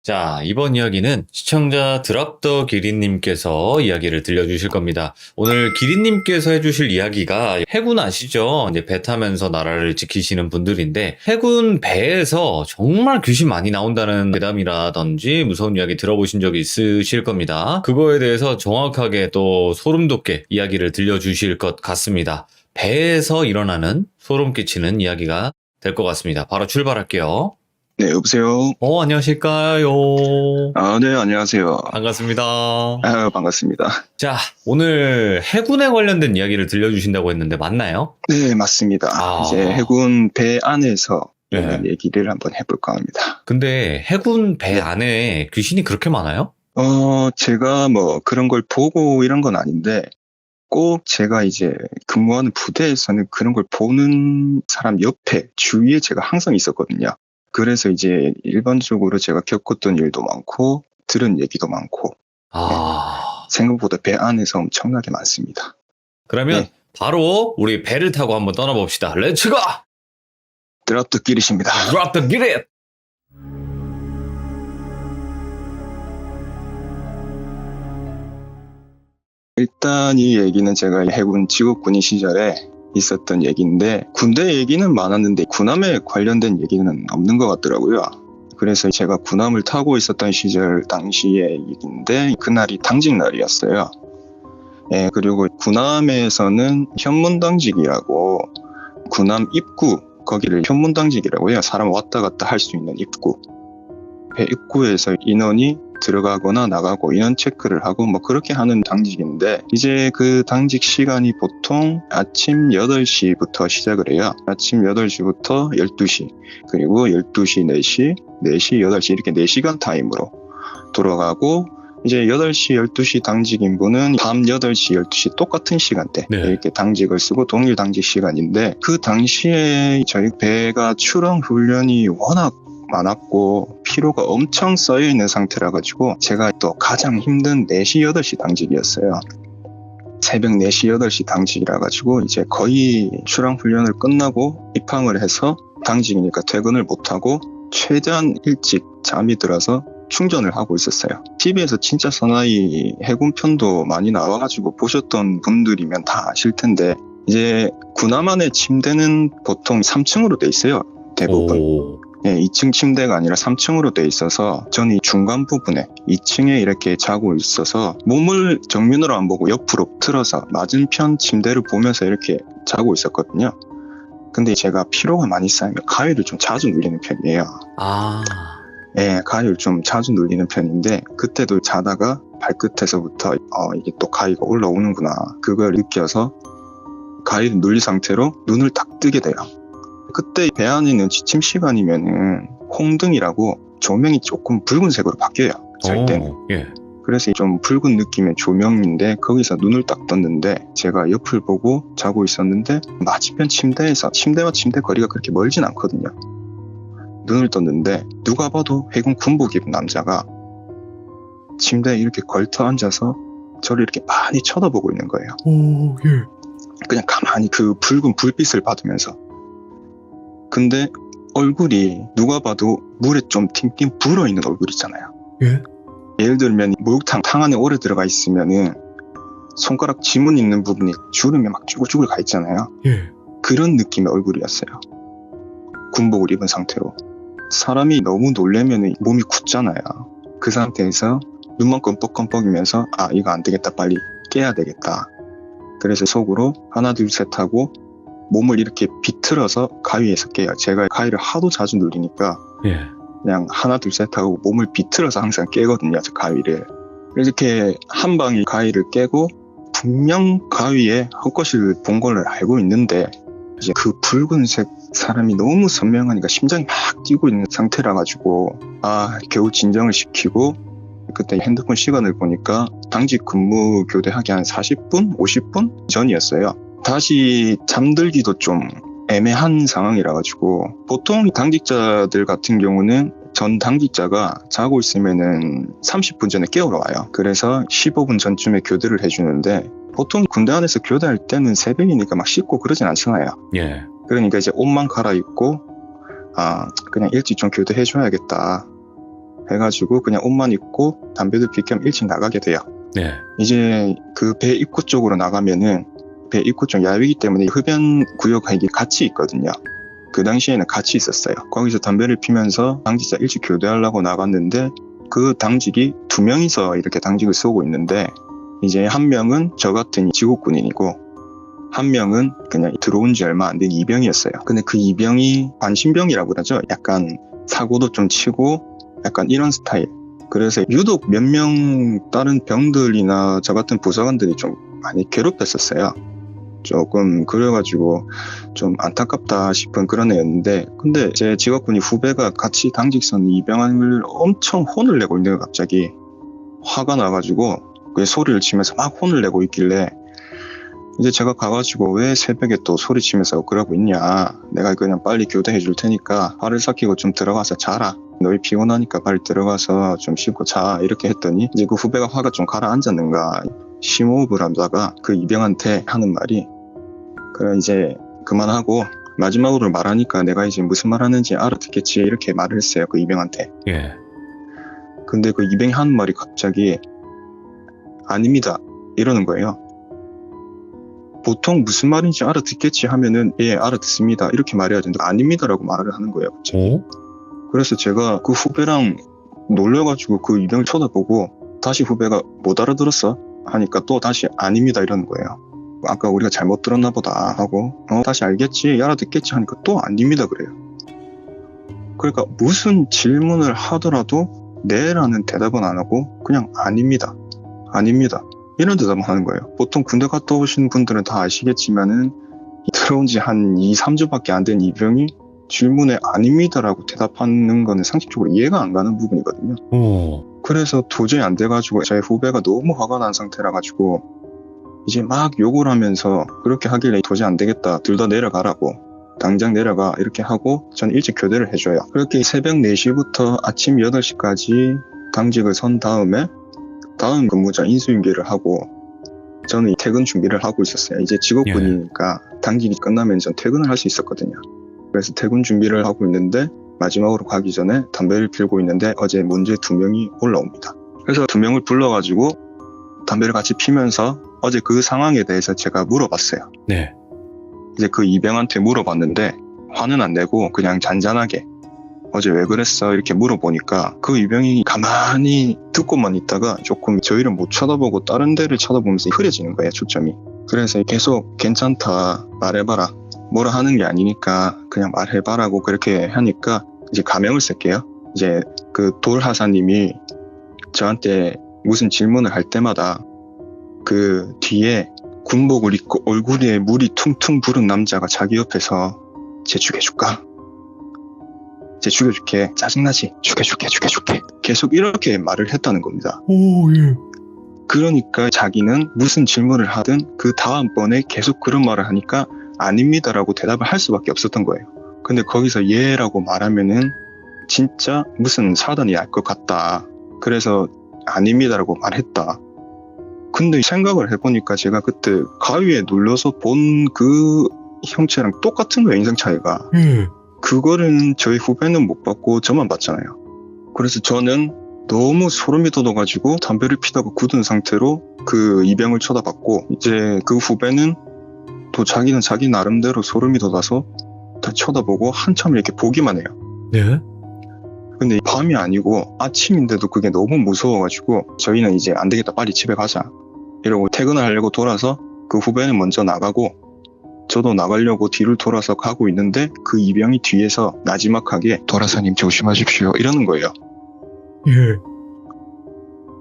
자, 이번 이야기는 시청자 드랍더 기린님께서 이야기를 들려주실 겁니다. 오늘 기린님께서 해주실 이야기가 해군 아시죠? 이제 배 타면서 나라를 지키시는 분들인데 해군 배에서 정말 귀신 많이 나온다는 괴담이라든지 무서운 이야기 들어보신 적이 있으실 겁니다. 그거에 대해서 정확하게 또 소름 돋게 이야기를 들려주실 것 같습니다. 배에서 일어나는 소름 끼치는 이야기가 될 것 같습니다. 바로 출발할게요. 네, 여보세요. 안녕하실까요? 네, 안녕하세요. 반갑습니다. 반갑습니다. 자, 오늘 해군에 관련된 이야기를 들려주신다고 했는데 맞나요? 네, 맞습니다. 이제 해군 배 안에서 네. 얘기를 한번 해볼까 합니다. 근데 해군 배 안에 귀신이 그렇게 많아요? 제가 뭐 그런 걸 보고 이런 건 아닌데 꼭 제가 이제 근무하는 부대에서는 그런 걸 보는 사람 옆에 주위에 제가 항상 있었거든요. 그래서 이제 일반적으로 제가 겪었던 일도 많고 들은 얘기도 많고 생각보다 배 안에서 엄청나게 많습니다. 그러면 바로 우리 배를 타고 한번 떠나봅시다. 렛츠고! 드랍더 기릿입니다. 드랍더 기릿! 일단 이 얘기는 제가 해군 직업군인 시절에 있었던 얘기인데 군대 얘기는 많았는데 군함에 관련된 얘기는 없는 것 같더라고요. 그래서 제가 군함을 타고 있었던 시절 당시의 얘기인데 그날이 당직날이었어요. 그리고 군함에서는 현문당직이라고 군함 입구 거기를 현문당직이라고 해요. 사람 왔다 갔다 할 수 있는 입구. 배 입구에서 인원이 들어가거나 나가고 인원 체크를 하고 뭐 그렇게 하는 당직인데 이제 그 당직 시간이 보통 아침 8시부터 시작을 해요. 아침 8시부터 12시 그리고 12시 4시 4시 8시 이렇게 4시간 타임으로 돌아가고 이제 8시 12시 당직인 분은 밤 8시 12시 똑같은 시간대 이렇게 당직을 쓰고 동일 당직 시간인데 그 당시에 저희 배가 출항 훈련이 워낙 많았고 피로가 엄청 쌓여있는 상태라 가지고 제가 또 가장 힘든 4시 8시 당직이었어요. 새벽 4시 8시 당직이라 가지고 이제 거의 출항 훈련을 끝나고 입항을 해서 당직이니까 퇴근을 못하고 최대한 일찍 잠이 들어서 충전을 하고 있었어요. TV에서 진짜 사나이 해군 편도 많이 나와가지고 보셨던 분들이면 다 아실 텐데 이제 군함 안의 침대는 보통 3층으로 돼 있어요. 대부분. 2층 침대가 아니라 3층으로 돼 있어서 저는 이 중간 부분에 2층에 이렇게 자고 있어서 몸을 정면으로 안 보고 옆으로 틀어서 맞은편 침대를 보면서 이렇게 자고 있었거든요. 근데 제가 피로가 많이 쌓이면 가위를 좀 자주 눌리는 편이에요. 가위를 좀 자주 눌리는 편인데 그때도 자다가 발끝에서부터 이게 또 가위가 올라오는구나 그걸 느껴서 가위를 눌린 상태로 눈을 딱 뜨게 돼요. 그때 배 안에 있는 지침 시간이면은 홍등이라고 조명이 조금 붉은색으로 바뀌어요. 잘 때는. 그래서 좀 붉은 느낌의 조명인데 거기서 눈을 딱 떴는데 제가 옆을 보고 자고 있었는데 맞은편 침대에서 침대와 침대 거리가 그렇게 멀진 않거든요. 눈을 떴는데 누가 봐도 해군 군복 입은 남자가 침대에 이렇게 걸터 앉아서 저를 이렇게 많이 쳐다보고 있는 거예요. 그냥 가만히 그 붉은 불빛을 받으면서. 근데 얼굴이 누가 봐도 물에 좀 팅팅 불어있는 얼굴 있잖아요. 예를 들면 목욕탕 탕 안에 오래 들어가 있으면은 손가락 지문 있는 부분이 주름이 막 쭈글쭈글 가 있잖아요. 그런 느낌의 얼굴이었어요. 군복을 입은 상태로. 사람이 너무 놀래면 몸이 굳잖아요. 그 상태에서 눈만 껌뻑껌뻑이면서 이거 안 되겠다 빨리 깨야 되겠다. 그래서 속으로 하나 둘 셋 하고 몸을 이렇게 비틀어서 가위에서 깨요. 제가 가위를 하도 자주 눌리니까 그냥 하나 둘 셋 하고 몸을 비틀어서 항상 깨거든요. 저 가위를. 이렇게 한 방에 가위를 깨고 분명 가위에 헛것을 본 걸 알고 있는데 이제 그 붉은색 사람이 너무 선명하니까 심장이 막 뛰고 있는 상태라 가지고 겨우 진정을 시키고 그때 핸드폰 시간을 보니까 당직 근무 교대하기 한 40분? 50분 전이었어요. 다시 잠들기도 좀 애매한 상황이라 가지고 보통 당직자들 같은 경우는 전 당직자가 자고 있으면은 30분 전에 깨우러 와요. 그래서 15분 전쯤에 교대를 해주는데 보통 군대 안에서 교대할 때는 새벽이니까 막 씻고 그러진 않잖아요. 그러니까 이제 옷만 갈아입고 그냥 일찍 좀 교대해줘야겠다 해가지고 그냥 옷만 입고 담배도 피울 겸 일찍 나가게 돼요. 네. 이제 그 배 입구 쪽으로 나가면은 배 입구 쪽 야외이기 때문에 흡연 구역과 이게 같이 있거든요. 그 당시에는 같이 있었어요. 거기서 담배를 피면서 당직자 일찍 교대하려고 나갔는데 그 당직이 2명이서 이렇게 당직을 쏘고 있는데 이제 한 명은 저 같은 지국군인이고 한 명은 그냥 들어온 지 얼마 안 된 이병이었어요. 근데 그 이병이 반신병이라고 그러죠. 약간 사고도 좀 치고 약간 이런 스타일. 그래서 유독 몇 명 다른 병들이나 저 같은 부사관들이 좀 많이 괴롭혔었어요. 조금 그래가지고 좀 안타깝다 싶은 그런 애였는데 근데 제 직업군이 후배가 같이 당직 선 이병헌을 엄청 혼을 내고 있는 거예요. 갑자기 화가 나가지고 그 소리를 치면서 막 혼을 내고 있길래 이제 제가 가가지고 왜 새벽에 또 소리치면서 그러고 있냐, 내가 그냥 빨리 교대해 줄 테니까 화를 삭히고 좀 들어가서 자라, 너희 피곤하니까 빨리 들어가서 좀 쉬고 자, 이렇게 했더니 이제 그 후배가 화가 좀 가라앉았는가 심호흡을 하다가 그 이병한테 하는 말이 그래 이제 그만하고 마지막으로 말하니까 내가 이제 무슨 말 하는지 알아듣겠지, 이렇게 말을 했어요. 그 이병한테. 예. 근데 그 이병이 하는 말이 갑자기 아닙니다 이러는 거예요. 보통 무슨 말인지 알아듣겠지 하면은 예 알아듣습니다 이렇게 말해야 되는데 아닙니다라고 말을 하는 거예요 갑자기. 그래서 제가 그 후배랑 놀려가지고 그 이병을 쳐다보고 다시 후배가 못 알아들었어 하니까 또 다시 아닙니다 이러는 거예요. 아까 우리가 잘못 들었나 보다 하고 다시 알겠지 알아듣겠지 하니까 또 아닙니다 그래요. 그러니까 무슨 질문을 하더라도 네라는 대답은 안 하고 그냥 아닙니다 이런 대답을 하는 거예요. 보통 군대 갔다 오신 분들은 다 아시겠지만은 들어온 지 한 2, 3주밖에 안 된 이병이 질문에 아닙니다라고 대답하는 거는 상식적으로 이해가 안 가는 부분이거든요. 그래서 도저히 안 돼가지고 저희 후배가 너무 화가 난 상태라 가지고 이제 막 욕을 하면서 그렇게 하길래 도저히 안 되겠다, 둘 다 내려가라고, 당장 내려가 이렇게 하고 전 일찍 교대를 해줘요. 그렇게 새벽 4시부터 아침 8시까지 당직을 선 다음에 다음 근무자 인수인계를 하고 저는 퇴근 준비를 하고 있었어요. 이제 직업군이니까 당직이 끝나면 전 퇴근을 할 수 있었거든요. 그래서 퇴근 준비를 하고 있는데 마지막으로 가기 전에 담배를 피우고 있는데 어제 문제 2명이 올라옵니다. 그래서 2명을 불러가지고 담배를 같이 피면서 어제 그 상황에 대해서 제가 물어봤어요. 네. 이제 그 이병한테 물어봤는데 화는 안 내고 그냥 잔잔하게 어제 왜 그랬어 이렇게 물어보니까 그 이병이 가만히 듣고만 있다가 조금 저희를 못 쳐다보고 다른 데를 쳐다보면서 흐려지는 거예요, 초점이. 그래서 계속 괜찮다 말해봐라, 뭐라 하는 게 아니니까 그냥 말해봐라고 그렇게 하니까 이제 가명을 쓸게요. 이제 그 돌하사님이 저한테 무슨 질문을 할 때마다 그 뒤에 군복을 입고 얼굴에 물이 퉁퉁 부른 남자가 자기 옆에서 쟤 죽여줄까? 쟤 죽여줄게. 짜증나지? 죽여줄게. 계속 이렇게 말을 했다는 겁니다. 예. 그러니까 자기는 무슨 질문을 하든 그 다음번에 계속 그런 말을 하니까 아닙니다라고 대답을 할 수밖에 없었던 거예요. 근데 거기서 예라고 말하면은 진짜 무슨 사단이 날 것 같다. 그래서 아닙니다라고 말했다. 근데 생각을 해보니까 제가 그때 가위에 눌러서 본 그 형체랑 똑같은 거예요, 인상 차이가. 그거는 저희 후배는 못 봤고 저만 봤잖아요. 그래서 저는 너무 소름이 돋아가지고 담배를 피다가 굳은 상태로 그 이병을 쳐다봤고 이제 그 후배는 또 자기는 자기 나름대로 소름이 돋아서 다 쳐다보고 한참 이렇게 보기만 해요. 네. 근데 밤이 아니고 아침인데도 그게 너무 무서워가지고 저희는 이제 안 되겠다, 빨리 집에 가자 이러고 퇴근을 하려고 돌아서 그 후배는 먼저 나가고 저도 나가려고 뒤를 돌아서 가고 있는데 그 이병이 뒤에서 나지막하게 도라사님 조심하십시오 이러는 거예요. 예.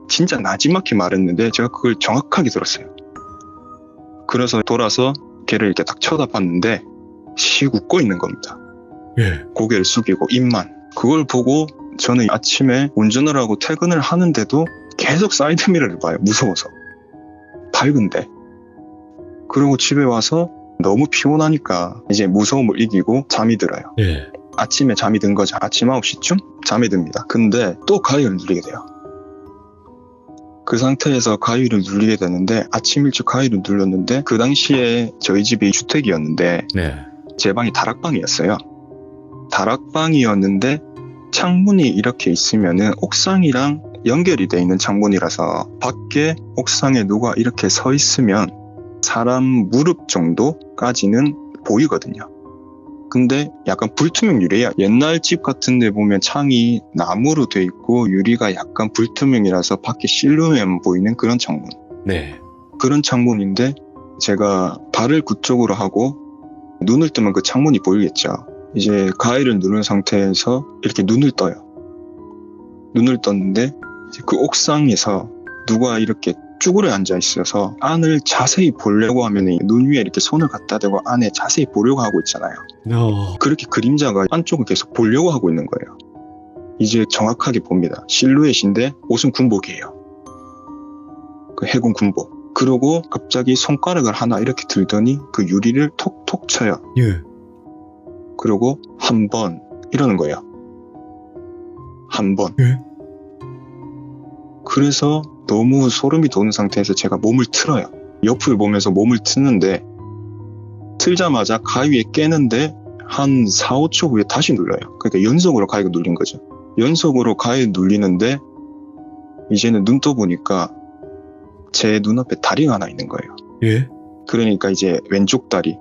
진짜 나지막히 말했는데 제가 그걸 정확하게 들었어요. 그래서 돌아서 걔를 이렇게 딱 쳐다봤는데 씩 웃고 있는 겁니다. 예. 고개를 숙이고 입만. 그걸 보고 저는 아침에 운전을 하고 퇴근을 하는데도 계속 사이드미러를 봐요. 무서워서. 밝은데. 그리고 집에 와서 너무 피곤하니까 이제 무서움을 이기고 잠이 들어요. 예. 아침에 잠이 든 거죠. 아침 9시쯤 잠이 듭니다. 근데 또 가위를 누르게 돼요. 그 상태에서 가위를 누르게 되는데 아침 일찍 가위를 눌렀는데 그 당시에 저희 집이 주택이었는데 네. 제 방이 다락방이었어요. 다락방이었는데 창문이 이렇게 있으면은 옥상이랑 연결이 돼 있는 창문이라서 밖에 옥상에 누가 이렇게 서 있으면 사람 무릎 정도까지는 보이거든요. 근데 약간 불투명 유리야. 옛날 집 같은 데 보면 창이 나무로 돼 있고 유리가 약간 불투명이라서 밖에 실루엣만 보이는 그런 창문. 네. 그런 창문인데 제가 발을 그쪽으로 하고 눈을 뜨면 그 창문이 보이겠죠. 이제 가위를 누른 상태에서 이렇게 눈을 떠요. 눈을 떴는데 이제 그 옥상에서 누가 이렇게 쭈그려 앉아 있어서 안을 자세히 보려고 하면 눈 위에 이렇게 손을 갖다 대고 안에 자세히 보려고 하고 있잖아요. 그렇게 그림자가 안쪽을 계속 보려고 하고 있는 거예요. 이제 정확하게 봅니다. 실루엣인데 옷은 군복이에요. 그 해군 군복. 그러고 갑자기 손가락을 하나 이렇게 들더니 그 유리를 톡톡 쳐요. 예. 그리고 한 번 이러는 거예요. 한 번. 예? 그래서 너무 소름이 돋는 상태에서 제가 몸을 틀어요. 옆을 보면서 몸을 트는데 틀자마자 가위에 깨는데 한 4, 5초 후에 다시 눌러요. 그러니까 연속으로 가위가 눌린 거죠. 연속으로 가위 눌리는데 이제는 눈 떠보니까 제 눈앞에 다리가 하나 있는 거예요. 예? 그러니까 이제 왼쪽 다리.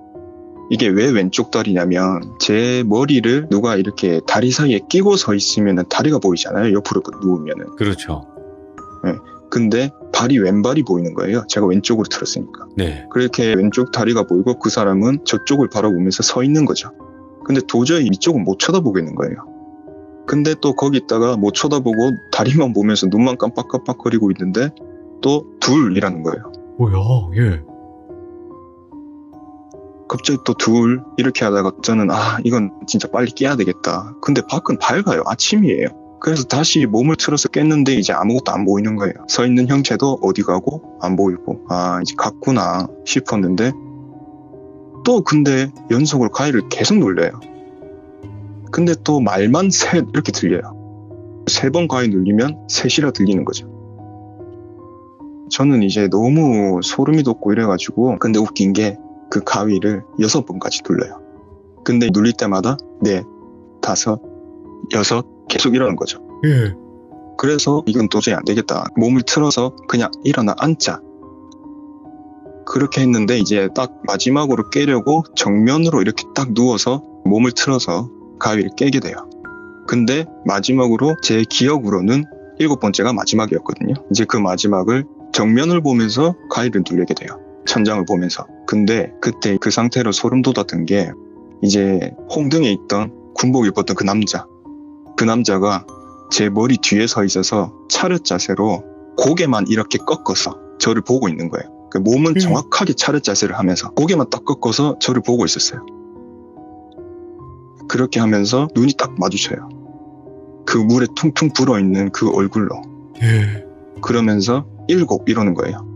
이게 왜 왼쪽 다리냐면 제 머리를 누가 이렇게 다리 사이에 끼고 서 있으면 다리가 보이잖아요. 옆으로 누우면은. 그렇죠. 근데 발이 왼발이 보이는 거예요. 제가 왼쪽으로 틀었으니까. 네. 그렇게 왼쪽 다리가 보이고 그 사람은 저쪽을 바라보면서 서 있는 거죠. 근데 도저히 이쪽은 못 쳐다보겠는 거예요. 근데 또 거기다가 못 쳐다보고 다리만 보면서 눈만 깜빡깜빡거리고 있는데 또 둘이라는 거예요. 뭐야? 예. 갑자기 또 둘 이렇게 하다가 저는 이건 진짜 빨리 깨야 되겠다. 근데 밖은 밝아요. 아침이에요. 그래서 다시 몸을 틀어서 깼는데 이제 아무것도 안 보이는 거예요. 서 있는 형체도 어디 가고 안 보이고 이제 갔구나 싶었는데 또 근데 연속으로 가위를 계속 눌려요. 근데 또 말만 셋 이렇게 들려요. 3번 가위 눌리면 셋이라 들리는 거죠. 저는 이제 너무 소름이 돋고 이래가지고 근데 웃긴 게 그 가위를 6번까지 눌러요. 근데 눌릴 때마다 4, 5, 6 계속 이러는 거죠. 예. 그래서 이건 도저히 안 되겠다. 몸을 틀어서 그냥 일어나 앉자. 그렇게 했는데 이제 딱 마지막으로 깨려고 정면으로 이렇게 딱 누워서 몸을 틀어서 가위를 깨게 돼요. 근데 마지막으로 제 기억으로는 7번째가 마지막이었거든요. 이제 그 마지막을 정면을 보면서 가위를 누르게 돼요. 천장을 보면서. 근데 그때 그 상태로 소름 돋았던 게 이제 홍등에 있던 군복 입었던 그 남자가 제 머리 뒤에 서 있어서 차렷 자세로 고개만 이렇게 꺾어서 저를 보고 있는 거예요. 그 몸은 정확하게 차렷 자세를 하면서 고개만 딱 꺾어서 저를 보고 있었어요. 그렇게 하면서 눈이 딱 마주쳐요. 그 물에 퉁퉁 불어있는 그 얼굴로. 예. 그러면서 7 이러는 거예요.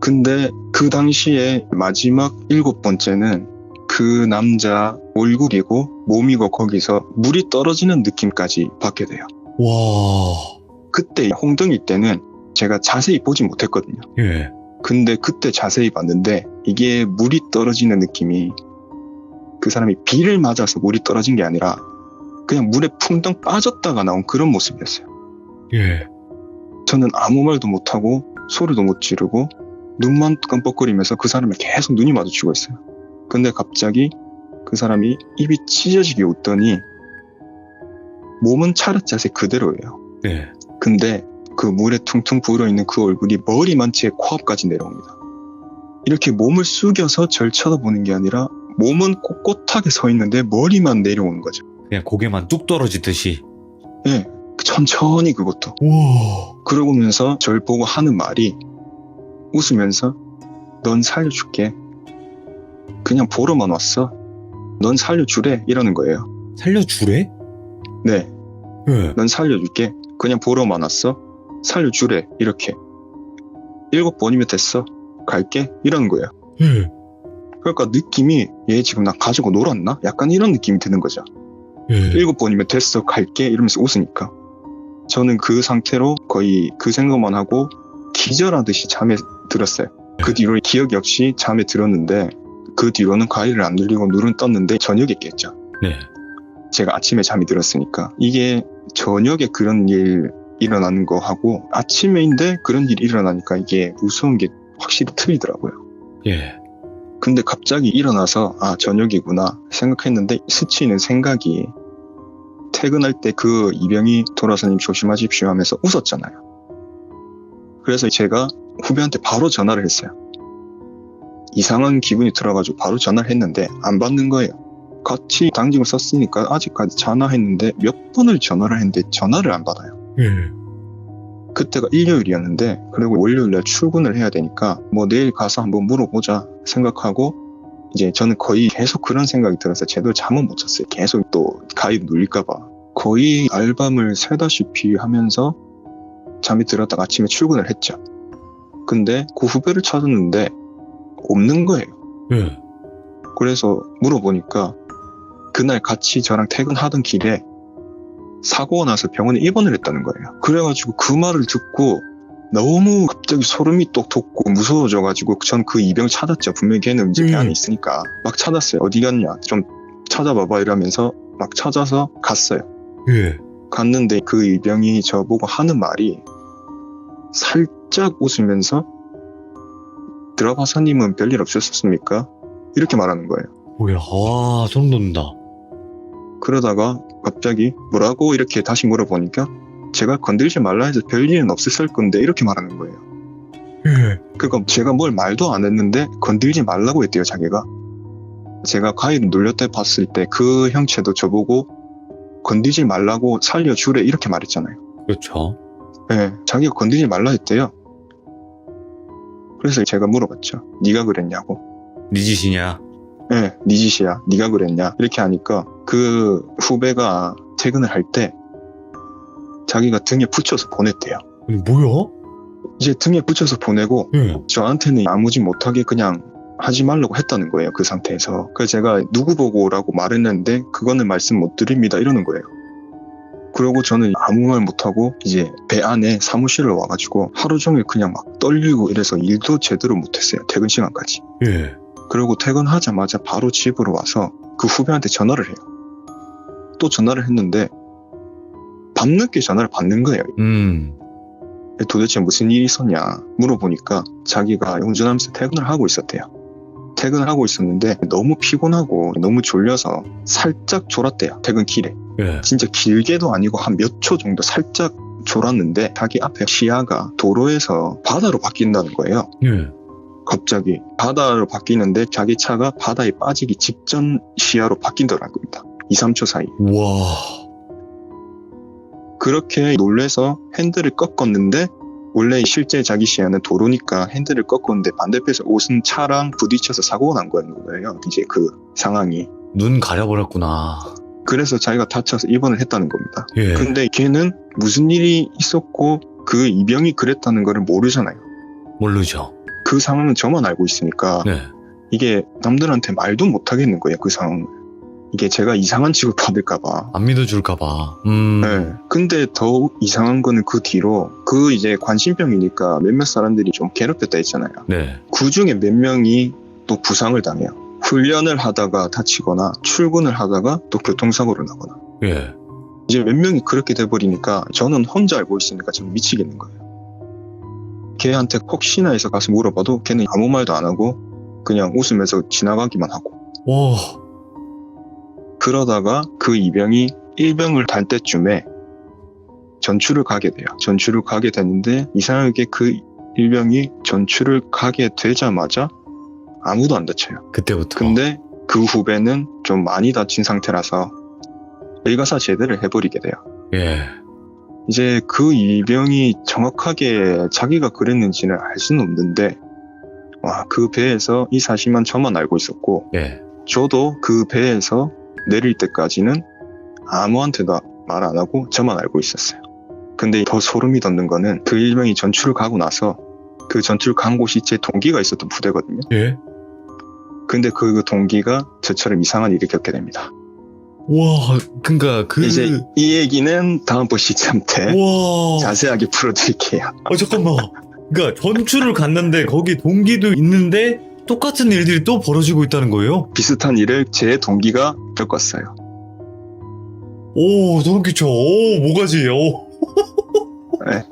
근데 그 당시에 마지막 7번째는 그 남자 얼굴이고 몸이고 거기서 물이 떨어지는 느낌까지 받게 돼요. 와. 그때 홍등이 때는 제가 자세히 보지 못했거든요. 예. 근데 그때 자세히 봤는데 이게 물이 떨어지는 느낌이 그 사람이 비를 맞아서 물이 떨어진 게 아니라 그냥 물에 풍덩 빠졌다가 나온 그런 모습이었어요. 예. 저는 아무 말도 못하고 소리도 못 지르고 눈만 깜빡거리면서 그 사람을 계속 눈이 마주치고 있어요. 근데 갑자기 그 사람이 입이 찢어지게 웃더니 몸은 차렷 자세 그대로예요. 예. 근데 그 물에 퉁퉁 불어있는 그 얼굴이 머리만 제 코앞까지 내려옵니다. 이렇게 몸을 숙여서 절 쳐다보는 게 아니라 몸은 꼿꼿하게 서 있는데 머리만 내려오는 거죠. 그냥 고개만 뚝 떨어지듯이. 예, 천천히 그것도. 와. 그러면서 절 보고 하는 말이 웃으면서 넌 살려줄게. 그냥 보러만 왔어. 넌 살려주래 이러는 거예요. 살려주래? 네, 예. 넌 살려줄게. 그냥 보러만 왔어. 살려주래 이렇게. 7번이면 됐어. 갈게 이러는 거예요. 예. 그러니까 느낌이 얘 지금 나 가지고 놀았나? 약간 이런 느낌이 드는 거죠. 예. 7번이면 됐어 갈게 이러면서 웃으니까 저는 그 상태로 거의 그 생각만 하고 기절하듯이 잠에 들었어요. 그 뒤로 기억 역시 잠에 들었는데 그 뒤로는 가위를 안 눌리고 눈은 떴는데 저녁에 깼죠. 네. 제가 아침에 잠이 들었으니까 이게 저녁에 그런 일 일어나는 거 하고 아침에인데 그런 일이 일어나니까 이게 무서운 게 확실히 틀리더라고요. 예. 근데 갑자기 일어나서 아 저녁이구나 생각했는데 스치는 생각이 퇴근할 때 그 이병희 도라사님 조심하십시오 하면서 웃었잖아요. 그래서 제가 후배한테 바로 전화를 했어요. 이상한 기분이 들어가지고 바로 전화를 했는데 안 받는 거예요. 같이 당직을 썼으니까 아직까지 전화했는데 몇 번을 전화를 했는데 전화를 안 받아요. 예. 그때가 일요일이었는데 그리고 월요일날 출근을 해야 되니까 뭐 내일 가서 한번 물어보자 생각하고 이제 저는 거의 계속 그런 생각이 들어서 제대로 잠은 못 잤어요. 계속 또 가입 눌릴까봐 거의 알밤을 새다시피 하면서 잠이 들었다가 아침에 출근을 했죠. 근데 그 후배를 찾았는데 없는 거예요. 예. 그래서 물어보니까 그날 같이 저랑 퇴근하던 길에 사고가 나서 병원에 입원을 했다는 거예요. 그래가지고 그 말을 듣고 너무 갑자기 소름이 또 돋고 무서워져가지고 전 그 이병 찾았죠. 분명히 걔는 이제 배 안에 있으니까 막 찾았어요. 어디 갔냐 좀 찾아봐봐 이러면서 막 찾아서 갔어요. 예. 갔는데 그 이병이 저보고 하는 말이 살짝 웃으면서 드라바사님은 별일 없으셨습니까? 이렇게 말하는 거예요. 뭐야, 와, 소름 돋는다. 그러다가 갑자기 뭐라고 이렇게 다시 물어보니까 제가 건들지 말라 해서 별일은 없었을 건데 이렇게 말하는 거예요. 예. 그러니까 제가 뭘 말도 안 했는데 건들지 말라고 했대요, 자기가. 제가 가위를 눌렸다 봤을 때 그 형체도 저보고 건들지 말라고 살려주래 이렇게 말했잖아요. 그렇죠. 네, 자기가 건들지 말라 했대요. 그래서 제가 물어봤죠. 네가 그랬냐고. 네 짓이냐? 네, 네 짓이야. 네가 그랬냐. 이렇게 하니까 그 후배가 퇴근을 할 때 자기가 등에 붙여서 보냈대요. 아니, 뭐야? 이제 등에 붙여서 보내고 예. 저한테는 아무 짓 못하게 그냥 하지 말라고 했다는 거예요. 그 상태에서. 그래서 제가 누구 보고 오라고 말했는데 그거는 말씀 못 드립니다 이러는 거예요. 그러고 저는 아무 말 못하고 이제 배 안에 사무실로 와가지고 하루 종일 그냥 막 떨리고 이래서 일도 제대로 못했어요. 퇴근 시간까지. 예. 그리고 퇴근하자마자 바로 집으로 와서 그 후배한테 전화를 해요. 또 전화를 했는데 밤늦게 전화를 받는 거예요. 도대체 무슨 일이 있었냐 물어보니까 자기가 운전하면서 퇴근을 하고 있었대요. 퇴근을 하고 있었는데 너무 피곤하고 너무 졸려서 살짝 졸았대요. 퇴근길에. 예. 진짜 길게도 아니고 한 몇 초 정도 살짝 졸았는데 자기 앞에 시야가 도로에서 바다로 바뀐다는 거예요. 예. 갑자기 바다로 바뀌는데 자기 차가 바다에 빠지기 직전 시야로 바뀐다는 겁니다. 2, 3초 사이. 와. 그렇게 놀래서 핸들을 꺾었는데 원래 실제 자기 시야는 도로니까 핸들을 꺾었는데 반대편에서 오는 차랑 부딪혀서 사고가 난 거예요. 이제 그 상황이. 눈 가려버렸구나. 그래서 자기가 다쳐서 입원을 했다는 겁니다. 예. 근데 걔는 무슨 일이 있었고 그 이병이 그랬다는 거를 모르잖아요. 모르죠. 그 상황은 저만 알고 있으니까 네. 이게 남들한테 말도 못 하겠는 거예요. 그 상황을. 이게 제가 이상한 취급 받을까봐. 안 믿어줄까봐. 네. 근데 더 이상한 거는 그 뒤로 그 이제 관심병이니까 몇몇 사람들이 좀 괴롭혔다 했잖아요. 네. 그 중에 몇 명이 또 부상을 당해요. 훈련을 하다가 다치거나 출근을 하다가 또 교통사고를 나거나. 예. 이제 몇 명이 그렇게 돼버리니까 저는 혼자 알고 있으니까 좀 미치겠는 거예요. 걔한테 혹시나 해서 가서 물어봐도 걔는 아무 말도 안 하고 그냥 웃으면서 지나가기만 하고. 와. 그러다가 그 이병이 일병을 달 때쯤에 전출을 가게 돼요. 전출을 가게 되는데 이상하게 그 일병이 전출을 가게 되자마자 아무도 안 다쳐요. 그때부터. 근데 그 후배는 좀 많이 다친 상태라서 일가사 제대를 해버리게 돼요. 예. 이제 그 일병이 정확하게 자기가 그랬는지는 알 수는 없는데 와, 그 배에서 이 사실만 저만 알고 있었고 예. 저도 그 배에서 내릴 때까지는 아무한테도 말 안 하고 저만 알고 있었어요. 근데 더 소름이 돋는 거는 그 일병이 전출을 가고 나서 그 전출 간 곳이 제 동기가 있었던 부대거든요. 예. 근데 그 동기가 저처럼 이상한 일을 겪게 됩니다. 와, 그니까 이제 이 얘기는 다음번 시점 때 와. 자세하게 풀어드릴게요. 잠깐만. 그러니까 전출을 갔는데 거기 동기도 있는데 똑같은 일들이 또 벌어지고 있다는 거예요? 비슷한 일을 제 동기가 겪었어요. 오, 소름 끼쳐. 오, 뭐가지? 오. 네.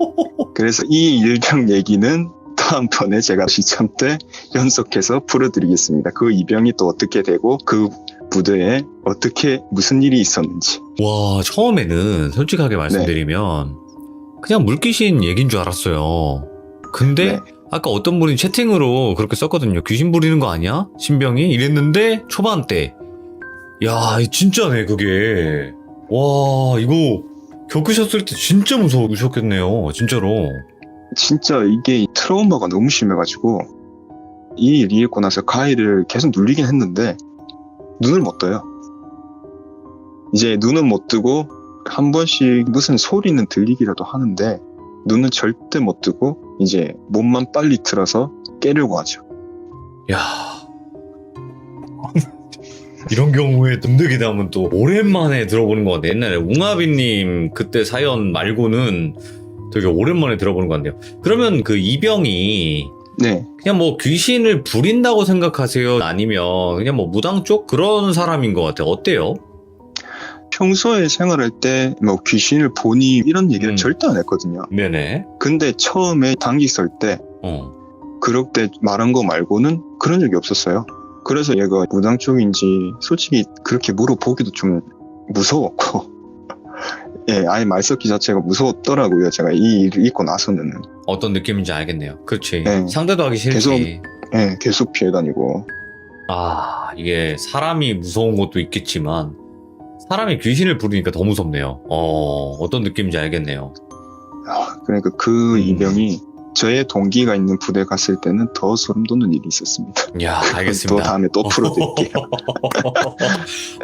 그래서 이 일병 얘기는 다음번에 제가 시청 때 연속해서 풀어드리겠습니다. 그 이병이 또 어떻게 되고 그 부대에 어떻게 무슨 일이 있었는지. 와, 처음에는 솔직하게 말씀드리면 그냥 물귀신 얘기인 줄 알았어요. 근데 네. 아까 어떤 분이 채팅으로 그렇게 썼거든요. 귀신 부리는 거 아니야? 신병이? 이랬는데 초반 때. 야, 진짜네 그게. 와, 이거 겪으셨을 때 진짜 무서우셨겠네요. 진짜로. 진짜 이게 트라우마가 너무 심해가지고 이 일이 있고 나서 가위를 계속 눌리긴 했는데 눈을 못 떠요. 이제 눈은 못 뜨고 한 번씩 무슨 소리는 들리기라도 하는데 눈은 절대 못 뜨고 이제 몸만 빨리 틀어서 깨려고 하죠. 야. 이런 경우에 덤득이 나면 또 오랜만에 들어보는 것 같아요. 옛날에 웅아비님 그때 사연 말고는 되게 오랜만에 들어보는 것 같네요. 그러면 그 이병이 네. 그냥 뭐 귀신을 부린다고 생각하세요? 아니면 그냥 뭐 무당 쪽 그런 사람인 것 같아요. 어때요? 평소에 생활할 때 뭐 귀신을 보니 이런 얘기를 절대 안 했거든요. 네네. 근데 처음에 단기 설 때 그럴 때 말한 거 말고는 그런 적이 없었어요. 그래서 얘가 무당 쪽인지 솔직히 그렇게 물어보기도 좀 무서웠고 예, 아예 말 섞기 자체가 무서웠더라고요. 제가 이 일을 잊고 나서는. 어떤 느낌인지 알겠네요. 그렇지. 네. 상대도 하기 싫지. 계속 예, 계속 피해 다니고. 아, 이게 사람이 무서운 것도 있겠지만 사람이 귀신을 부르니까 더 무섭네요. 어떤 느낌인지 알겠네요. 그러니까 그 이병이 저의 동기가 있는 부대 갔을 때는 더 소름 돋는 일이 있었습니다. 야, 또 알겠습니다. 다음에 또 풀어드릴게요.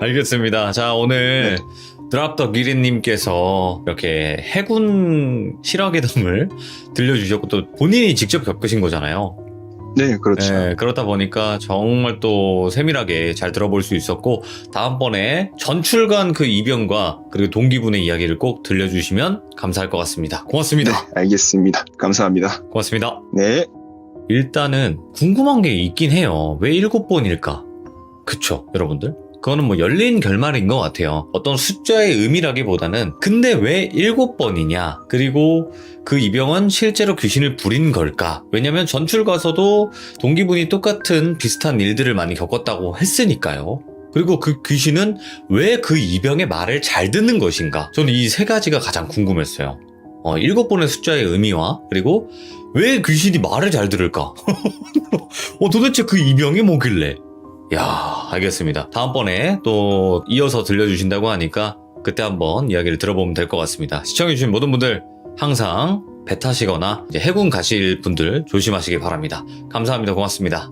알겠습니다. 자, 오늘 드랍더 기린님께서 이렇게 해군 실화괴담을 들려주셨고 또 본인이 직접 겪으신 거잖아요. 네, 그렇죠. 네, 그렇다 보니까 정말 또 세밀하게 잘 들어볼 수 있었고 다음번에 전출간 그 이병과 그리고 동기분의 이야기를 꼭 들려주시면 감사할 것 같습니다. 고맙습니다. 네, 알겠습니다. 감사합니다. 고맙습니다. 네. 일단은 궁금한 게 있긴 해요. 왜 7번일까? 그쵸, 여러분들? 그거는 뭐 열린 결말인 것 같아요. 어떤 숫자의 의미라기보다는 근데 왜 7번이냐? 그리고 그 이병은 실제로 귀신을 부린 걸까? 왜냐면 전출 가서도 동기분이 똑같은 비슷한 일들을 많이 겪었다고 했으니까요. 그리고 그 귀신은 왜 그 이병의 말을 잘 듣는 것인가? 저는 이 세 가지가 가장 궁금했어요. 7번의 숫자의 의미와 그리고 왜 귀신이 말을 잘 들을까? 도대체 그 이병이 뭐길래? 야, 알겠습니다. 다음번에 또 이어서 들려주신다고 하니까 그때 한번 이야기를 들어보면 될 것 같습니다. 시청해주신 모든 분들 항상 배 타시거나 이제 해군 가실 분들 조심하시기 바랍니다. 감사합니다. 고맙습니다.